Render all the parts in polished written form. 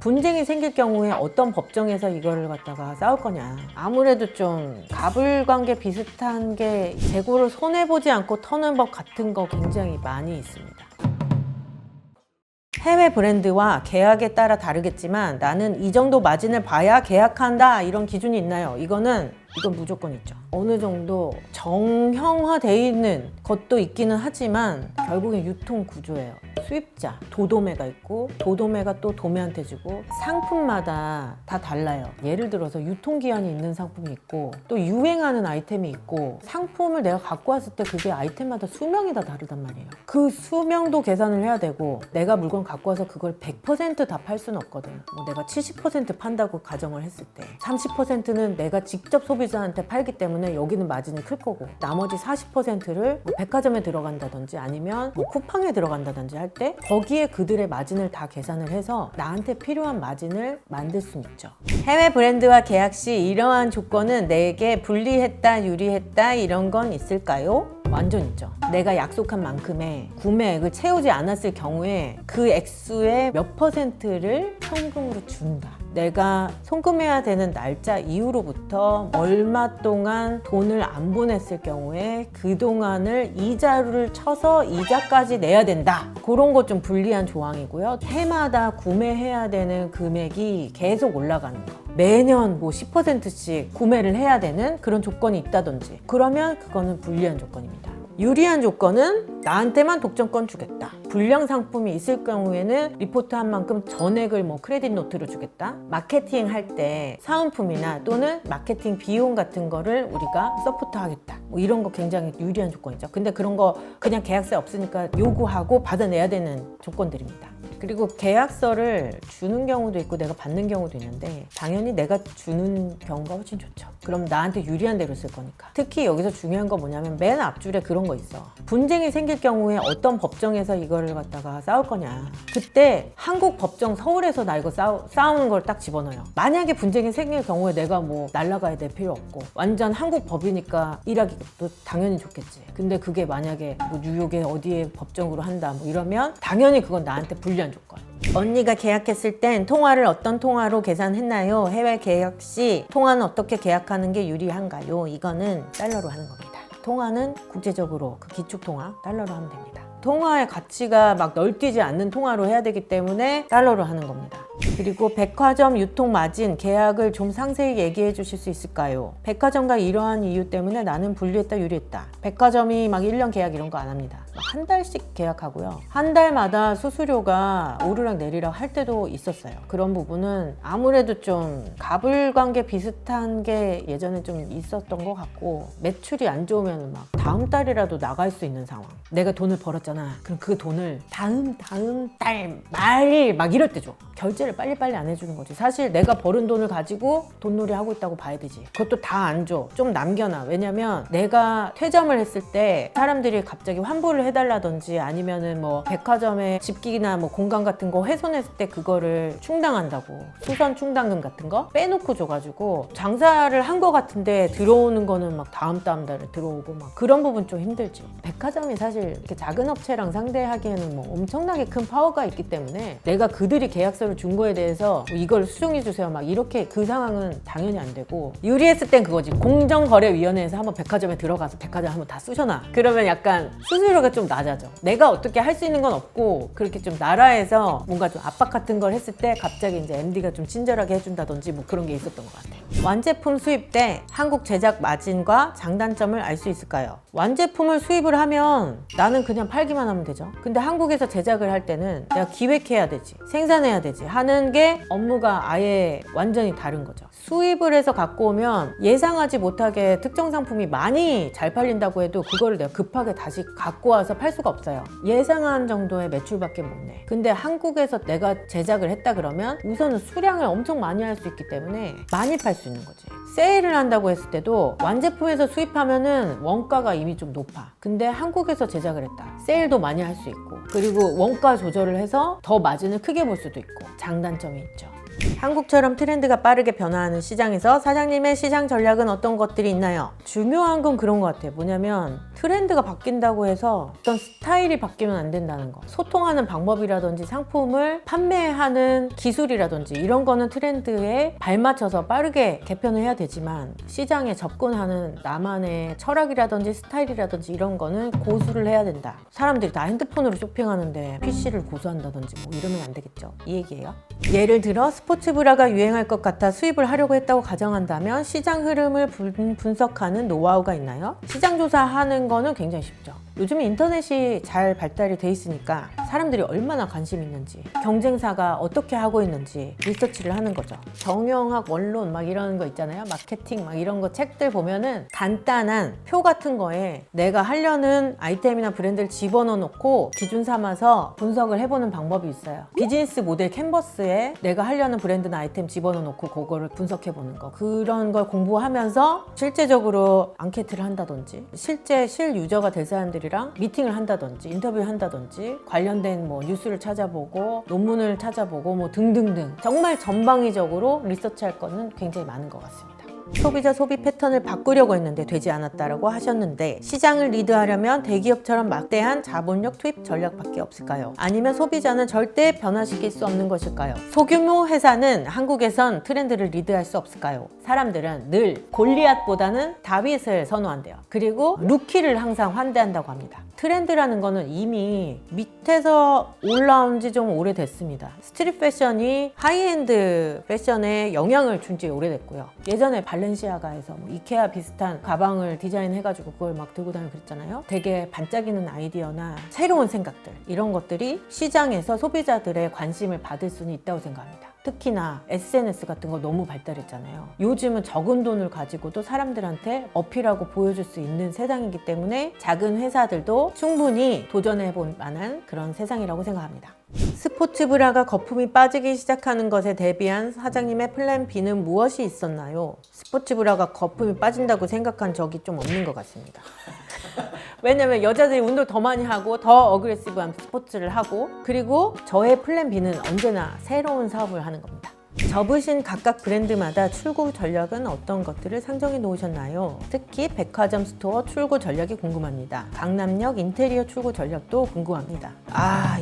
분쟁이 생길 경우에 어떤 법정에서 이거를 갖다가 싸울 거냐. 아무래도 좀 가불관계 비슷한 게 재고를 손해보지 않고 터는 법 같은 거 굉장히 많이 있습니다. 해외 브랜드와 계약에 따라 다르겠지만 나는 이 정도 마진을 봐야 계약한다 이런 기준이 있나요? 이건 무조건 있죠. 어느 정도 정형화되어 있는 것도 있기는 하지만 결국엔 유통 구조예요. 수입자, 도도매가 있고 도도매가 또 도매한테 주고 상품마다 다 달라요. 예를 들어서 유통기한이 있는 상품이 있고 또 유행하는 아이템이 있고 상품을 내가 갖고 왔을 때 그게 아이템마다 수명이 다 다르단 말이에요. 그 수명도 계산을 해야 되고 내가 물건 갖고 와서 그걸 100% 다 팔 수는 없거든. 뭐 내가 70% 판다고 가정을 했을 때 30%는 내가 직접 소비자한테 팔기 때문에 여기는 마진이 클 거고 나머지 40%를 뭐 백화점에 들어간다든지 아니면 뭐 쿠팡에 들어간다든지 할 때 거기에 그들의 마진을 다 계산을 해서 나한테 필요한 마진을 만들 수 있죠. 해외 브랜드와 계약 시 이러한 조건은 내게 불리했다, 유리했다 이런 건 있을까요? 완전 있죠. 내가 약속한 만큼의 구매액을 채우지 않았을 경우에 그 액수의 몇 퍼센트를 현금으로 준다. 내가 송금해야 되는 날짜 이후로부터 얼마 동안 돈을 안 보냈을 경우에 그동안을 이자를 쳐서 이자까지 내야 된다. 그런 거 좀 불리한 조항이고요. 해마다 구매해야 되는 금액이 계속 올라가는 거. 매년 뭐 10%씩 구매를 해야 되는 그런 조건이 있다든지 그러면 그거는 불리한 조건입니다. 유리한 조건은 나한테만 독점권 주겠다. 불량 상품이 있을 경우에는 리포트한 만큼 전액을 뭐 크레딧 노트로 주겠다. 마케팅 할 때 사은품이나 또는 마케팅 비용 같은 거를 우리가 서포트 하겠다. 뭐 이런 거 굉장히 유리한 조건이죠. 근데 그런 거 그냥 계약서에 없으니까 요구하고 받아내야 되는 조건들입니다. 그리고 계약서를 주는 경우도 있고 내가 받는 경우도 있는데 당연히 내가 주는 경우가 훨씬 좋죠. 그럼 나한테 유리한 대로 쓸 거니까. 특히 여기서 중요한 거 뭐냐면 맨 앞줄에 그런 거 있어. 분쟁이 생길 경우에 어떤 법정에서 이거를 갖다가 싸울 거냐. 그때 한국 법정 서울에서 나 이거 싸우는 걸 딱 집어넣어요. 만약에 분쟁이 생길 경우에 내가 뭐 날아가야 될 필요 없고 완전 한국 법이니까 일하기도 당연히 좋겠지. 근데 그게 만약에 뭐 뉴욕에 어디에 법정으로 한다 뭐 이러면 당연히 그건 나한테 불리한 조건. 언니가 계약했을 땐 통화를 어떤 통화로 계산했나요? 해외 계약 시 통화는 어떻게 계약하는 게 유리한가요? 이거는 달러로 하는 겁니다. 통화는 국제적으로 그 기축통화 달러로 하면 됩니다. 통화의 가치가 막 널뛰지 않는 통화로 해야 되기 때문에 달러로 하는 겁니다. 그리고 백화점 유통 마진 계약을 좀 상세히 얘기해 주실 수 있을까요? 백화점과 이러한 이유 때문에 나는 불리했다 유리했다. 백화점이 막 1년 계약 이런 거 안 합니다. 한 달씩 계약하고요. 한 달마다 수수료가 오르락 내리락 할 때도 있었어요. 그런 부분은 아무래도 좀 가불관계 비슷한 게 예전에 좀 있었던 것 같고 매출이 안 좋으면 막 다음 달이라도 나갈 수 있는 상황. 내가 돈을 벌었잖아. 그럼 그 돈을 다음 달 말 막 이럴 때 줘. 결제를 빨리빨리 안 해주는 거지. 사실 내가 버는 돈을 가지고 돈놀이 하고 있다고 봐야 되지. 그것도 다 안 줘. 좀 남겨놔. 왜냐면 내가 퇴점을 했을 때 사람들이 갑자기 환불을 해달라든지 아니면은 뭐 백화점에 집기나 뭐 공간 같은 거 훼손했을 때 그거를 충당한다고. 수선 충당금 같은 거 빼놓고 줘가지고 장사를 한 거 같은데 들어오는 거는 막 다음 달에 들어오고 막 그런 부분 좀 힘들지. 백화점이 사실 이렇게 작은 업체랑 상대하기에는 뭐 엄청나게 큰 파워가 있기 때문에 내가 그들이 계약서를 준 거에 대해서 이걸 수정해 주세요 막 이렇게 그 상황은 당연히 안 되고 유리했을 땐 그거지. 공정거래위원회에서 한번 백화점에 들어가서 백화점 한번 다 쑤셔놔. 그러면 약간 수수료가 좀 낮아져. 내가 어떻게 할 수 있는 건 없고 그렇게 좀 나라에서 뭔가 좀 압박 같은 걸 했을 때 갑자기 이제 MD가 좀 친절하게 해준다든지 뭐 그런 게 있었던 것 같아요. 완제품 수입 때 한국 제작 마진과 장단점을 알 수 있을까요? 완제품을 수입을 하면 나는 그냥 팔기만 하면 되죠. 근데 한국에서 제작을 할 때는 내가 기획해야 되지, 생산해야 되지 하는 게 업무가 아예 완전히 다른 거죠. 수입을 해서 갖고 오면 예상하지 못하게 특정 상품이 많이 잘 팔린다고 해도 그거를 내가 급하게 다시 갖고 와서 팔 수가 없어요. 예상한 정도의 매출밖에 못 내. 근데 한국에서 내가 제작을 했다 그러면 우선은 수량을 엄청 많이 할 수 있기 때문에 많이 팔 수 있는 거지. 세일을 한다고 했을 때도 완제품에서 수입하면은 원가가 이미 좀 높아. 근데 한국에서 제작을 했다. 세일도 많이 할 수 있고 그리고 원가 조절을 해서 더 마진을 크게 볼 수도 있고 장단점이 있죠. 한국처럼 트렌드가 빠르게 변화하는 시장에서 사장님의 시장 전략은 어떤 것들이 있나요? 중요한 건 그런 것 같아요. 뭐냐면 트렌드가 바뀐다고 해서 어떤 스타일이 바뀌면 안 된다는 거. 소통하는 방법이라든지 상품을 판매하는 기술이라든지 이런 거는 트렌드에 발맞춰서 빠르게 개편을 해야 되지만 시장에 접근하는 나만의 철학이라든지 스타일이라든지 이런 거는 고수를 해야 된다. 사람들이 다 핸드폰으로 쇼핑하는데 PC를 고수한다든지 뭐 이러면 안 되겠죠. 이 얘기예요. 예를 들어 스포츠 브라가 유행할 것 같아 수입을 하려고 했다고 가정한다면 시장 흐름을 분석하는 노하우가 있나요? 시장 조사하는 거는 굉장히 쉽죠. 요즘 인터넷이 잘 발달이 돼 있으니까 사람들이 얼마나 관심 있는지, 경쟁사가 어떻게 하고 있는지 리서치를 하는 거죠. 정형학 원론 막 이런 거 있잖아요. 마케팅 막 이런 거 책들 보면은 간단한 표 같은 거에 내가 하려는 아이템이나 브랜드를 집어넣어 놓고 기준 삼아서 분석을 해보는 방법이 있어요. 비즈니스 모델 캔버스에 내가 하려는 브랜드나 아이템 집어넣어 놓고 그거를 분석해 보는 거. 그런 걸 공부하면서 실제적으로 앙케이트를 한다든지 실제 실유저가 될 사람들이랑 미팅을 한다든지 인터뷰를 한다든지 관련된 뭐 뉴스를 찾아보고 논문을 찾아보고 뭐 등등등 정말 전방위적으로 리서치할 거는 굉장히 많은 것 같습니다. 소비자 소비 패턴을 바꾸려고 했는데 되지 않았다라고 하셨는데 시장을 리드하려면 대기업처럼 막대한 자본력 투입 전략밖에 없을까요? 아니면 소비자는 절대 변화시킬 수 없는 것일까요? 소규모 회사는 한국에선 트렌드를 리드할 수 없을까요? 사람들은 늘 골리앗보다는 다윗을 선호한대요. 그리고 루키를 항상 환대한다고 합니다. 트렌드라는 거는 이미 밑에서 올라온 지 좀 오래됐습니다. 스트릿 패션이 하이엔드 패션에 영향을 준 지 오래됐고요. 예전에 발렌시아가에서 뭐 이케아 비슷한 가방을 디자인해가지고 그걸 막 들고 다니고 그랬잖아요. 되게 반짝이는 아이디어나 새로운 생각들 이런 것들이 시장에서 소비자들의 관심을 받을 수는 있다고 생각합니다. 특히나 SNS 같은 거 너무 발달했잖아요. 요즘은 적은 돈을 가지고도 사람들한테 어필하고 보여줄 수 있는 세상이기 때문에 작은 회사들도 충분히 도전해볼 만한 그런 세상이라고 생각합니다. 스포츠 브라가 거품이 빠지기 시작하는 것에 대비한 사장님의 플랜 B는 무엇이 있었나요? 스포츠 브라가 거품이 빠진다고 생각한 적이 좀 없는 것 같습니다. 왜냐면 여자들이 운동을 더 많이 하고 더 어그레시브한 스포츠를 하고 그리고 저의 플랜 B는 언제나 새로운 사업을 하는 겁니다. 접으신 각각 브랜드마다 출구 전략은 어떤 것들을 상정해 놓으셨나요? 특히 백화점 스토어 출구 전략이 궁금합니다. 강남역 인테리어 출구 전략도 궁금합니다.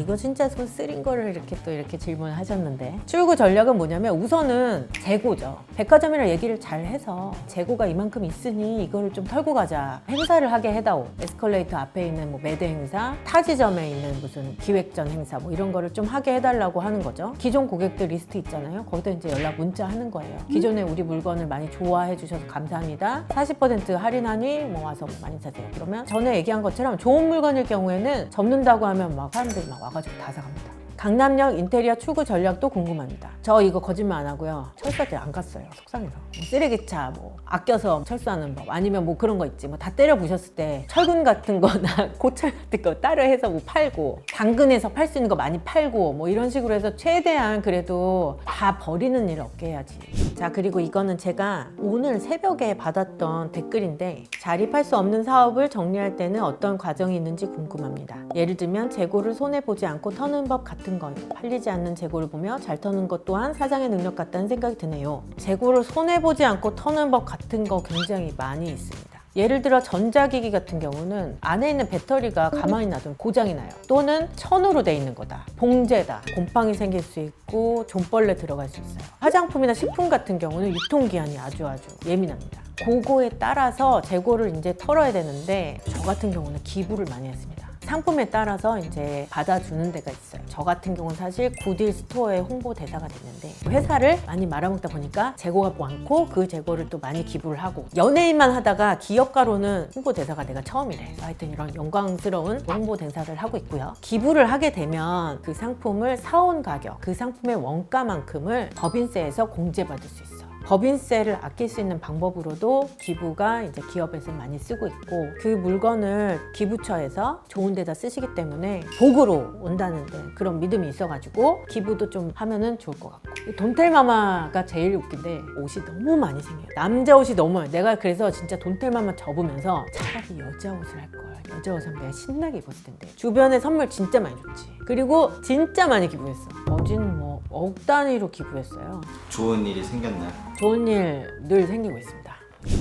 이거 진짜 손 쓰린 거를 이렇게 질문을 하셨는데 출구 전략은 뭐냐면 우선은 재고죠. 백화점이랑 얘기를 잘 해서 재고가 이만큼 있으니 이거를 좀 털고 가자. 행사를 하게 해다오. 에스컬레이터 앞에 있는 뭐 매대 행사, 타지점에 있는 무슨 기획전 행사 뭐 이런 거를 좀 하게 해달라고 하는 거죠. 기존 고객들 리스트 있잖아요. 거기다 이제 연락 문자 하는 거예요. 기존에 우리 물건을 많이 좋아해 주셔서 감사합니다. 40% 할인하니 뭐 와서 많이 사세요. 그러면 전에 얘기한 것처럼 좋은 물건일 경우에는 접는다고 하면 막 사람들이 막 와가지고 다 사갑니다. 강남역 인테리어 출구 전략도 궁금합니다. 저 이거 거짓말 안 하고요. 철수할 안 갔어요. 속상해서. 뭐 쓰레기차 뭐 아껴서 철수하는 법 아니면 뭐 그런 거 있지. 뭐 다 때려 부셨을 때 철근 같은 거나 고철 같은 거 따로 해서 뭐 팔고 당근에서 팔 수 있는 거 많이 팔고 뭐 이런 식으로 해서 최대한 그래도 다 버리는 일 없게 해야지. 자, 그리고 이거는 제가 오늘 새벽에 받았던 댓글인데 자립할 수 없는 사업을 정리할 때는 어떤 과정이 있는지 궁금합니다. 예를 들면 재고를 손해보지 않고 터는 법 같은 거 팔리지 않는 재고를 보며 잘 터는 것 또한 사장의 능력 같다는 생각이 드네요. 재고를 손해보지 않고 터는 법 같은 거 굉장히 많이 있습니다. 예를 들어 전자기기 같은 경우는 안에 있는 배터리가 가만히 놔두면 고장이 나요. 또는 천으로 돼 있는 거다. 봉제다. 곰팡이 생길 수 있고 존벌레 들어갈 수 있어요. 화장품이나 식품 같은 경우는 유통기한이 아주 예민합니다. 그거에 따라서 재고를 이제 털어야 되는데 저 같은 경우는 기부를 많이 했습니다. 상품에 따라서 이제 받아주는 데가 있어요. 저 같은 경우는 사실 굿딜 스토어의 홍보 대사가 됐는데 회사를 많이 말아먹다 보니까 재고가 많고 그 재고를 또 많이 기부를 하고 연예인만 하다가 기업가로는 홍보 대사가 내가 처음이래. 하여튼 이런 영광스러운 홍보 대사를 하고 있고요. 기부를 하게 되면 그 상품을 사온 가격, 그 상품의 원가만큼을 법인세에서 공제받을 수 있어요. 법인세를 아낄 수 있는 방법으로도 기부가 이제 기업에서 많이 쓰고 있고 그 물건을 기부처에서 좋은 데다 쓰시기 때문에 복으로 온다는데 그런 믿음이 있어가지고 기부도 좀 하면은 좋을 것 같고 돈텔마마가 제일 웃긴데 옷이 너무 많이 생겨요. 남자 옷이 너무 많아요. 내가 그래서 진짜 돈텔마마 접으면서 차라리 여자 옷을 할 걸. 여자 옷은 내가 신나게 입었을 텐데 주변에 선물 진짜 많이 줬지. 그리고 진짜 많이 기부했어. 어진 뭐 억 단위로 기부했어요. 좋은 일이 생겼나요? 좋은 일 늘 생기고 있습니다.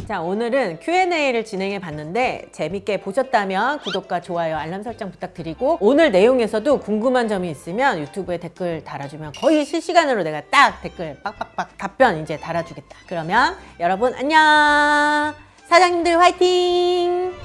자, 오늘은 Q&A를 진행해 봤는데 재밌게 보셨다면 구독과 좋아요, 알람 설정 부탁드리고 오늘 내용에서도 궁금한 점이 있으면 유튜브에 댓글 달아주면 거의 실시간으로 내가 딱 댓글 빡빡빡 답변 이제 달아주겠다. 그러면 여러분 안녕! 사장님들 화이팅!